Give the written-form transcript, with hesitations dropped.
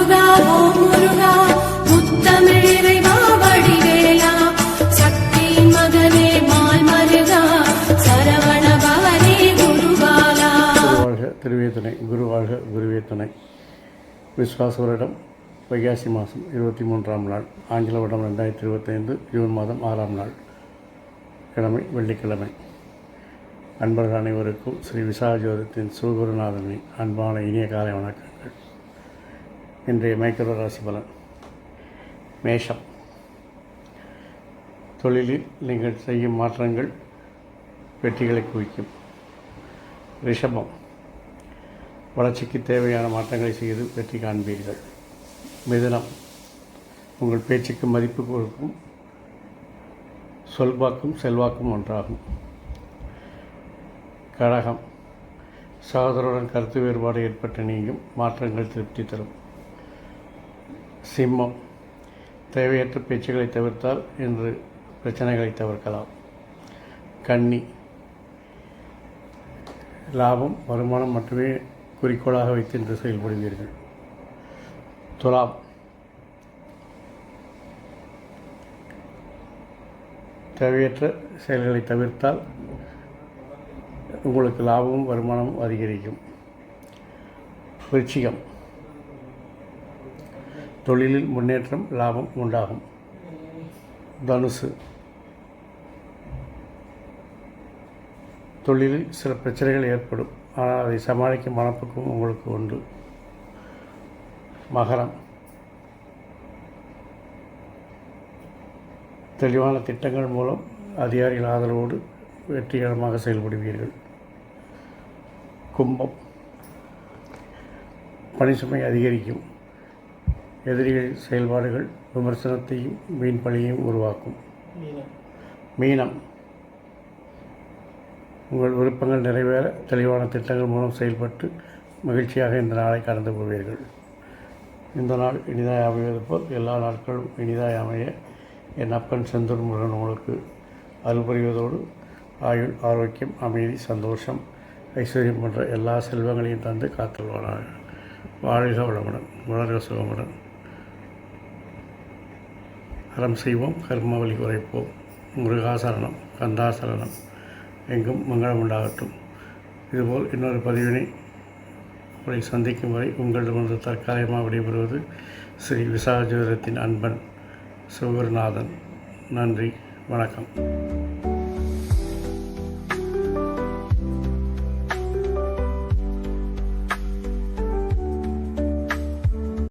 முருகா ஓம் முருகா முத்தமிழிறைவா வடிவேலா சக்தியின் மகனே மால் மருகா சரவண பவனே குருபாலா. குருவாழ்க திருவே துணை, குருவாழ்க குருவே துணை. விஸ்வாச வருடம் வைகாசி மாதம் 23ஆம் நாள், ஆங்கில வருடம் 2025 ஜூன் மாதம் 6ஆம் நாள், கிழமை வெள்ளிக்கிழமை. அன்பர்கள் அனைவருக்கும் ஸ்ரீ விசாகஜோதிடத்தின் சிவகுருநாதனின் அன்பான இனிய காலை வணக்கங்கள். இன்றைய மைக்கரோ ராசி பலன். மேஷம். தொழிலில் நீங்கள் செய்யும் மாற்றங்கள் வெற்றிகளை குவிக்கும். ரிஷபம். வளர்ச்சிக்கு தேவையான மாற்றங்களை செய்து வெற்றி காண்பீர்கள். மிதுனம். உங்கள் பேச்சுக்கு மதிப்பு கொடுக்கும். சொல்வாக்கும் செல்வாக்கும் ஒன்றாகும். கடகம். சகோதரருடன் கருத்து வேறுபாடு ஏற்பட்ட நீங்கும். மாற்றங்கள் திருப்தி தரும். சிம்மம். தேவையற்ற பேச்சுகளை தவிர்த்தால் இன்று பிரச்சனைகளை தவிர்க்கலாம். கன்னி. லாபம் வருமானம் மட்டுமே குறிக்கோளாக வைத்து இன்று செயல்படுவீர்கள். துலாம். தேவையற்ற செயல்களை தவிர்த்தால் உங்களுக்கு லாபமும் வருமானமும் அதிகரிக்கும். விருச்சிகம். தொழிலில் முன்னேற்றம், லாபம் உண்டாகும். தனுசு. தொழிலில் சில பிரச்சனைகள் ஏற்படும், ஆனால் அதை சமாளிக்கும் மனப்பக்குவம் உங்களுக்கு உண்டு. மகரம். தெளிவான திட்டங்கள் மூலம் அதிகாரிகள் ஆதரவோடு வெற்றிகரமாக செயல்படுவீர்கள். கும்பம். பணிசுமை அதிகரிக்கும். எதிரிகளின் செயல்பாடுகள் விமர்சனத்தையும் வீண் பழியையும் உருவாக்கும். மீனம். உங்கள் விருப்பங்கள் நிறைவேற தெளிவான திட்டங்கள் மூலம் செயல்பட்டு மகிழ்ச்சியாக இந்த நாளை கடந்து போவீர்கள். இந்த நாள் இனிதாய் அமைவது போல் எல்லா நாட்களும் இனிதாய் அமைய என் அப்பன் செந்தூர் முருகன் உங்களுக்கு அருள் புரிவதோடு ஆயுள், ஆரோக்கியம், அமைதி, சந்தோஷம், ஐஸ்வர்யம் போன்ற எல்லா செல்வங்களையும் தந்து காத்துள்வானாக. வாழ்க வளமுடன், வளர்க சுகமுடன். அறம் செய்வோம், கர்மவழி குறைப்போம். முருகாசரணம், கந்தாசரணம். எங்கும் மங்களம் உண்டாகட்டும். இதுபோல் இன்னொரு பதிவினை உங்களை சந்திக்கும் வரை உங்களிடமிருந்து தற்காலிகமாக விடைபெறுவது ஸ்ரீ விசாகஜோதிடத்தின் அன்பன் சிவகுருநாதன். நன்றி, வணக்கம்.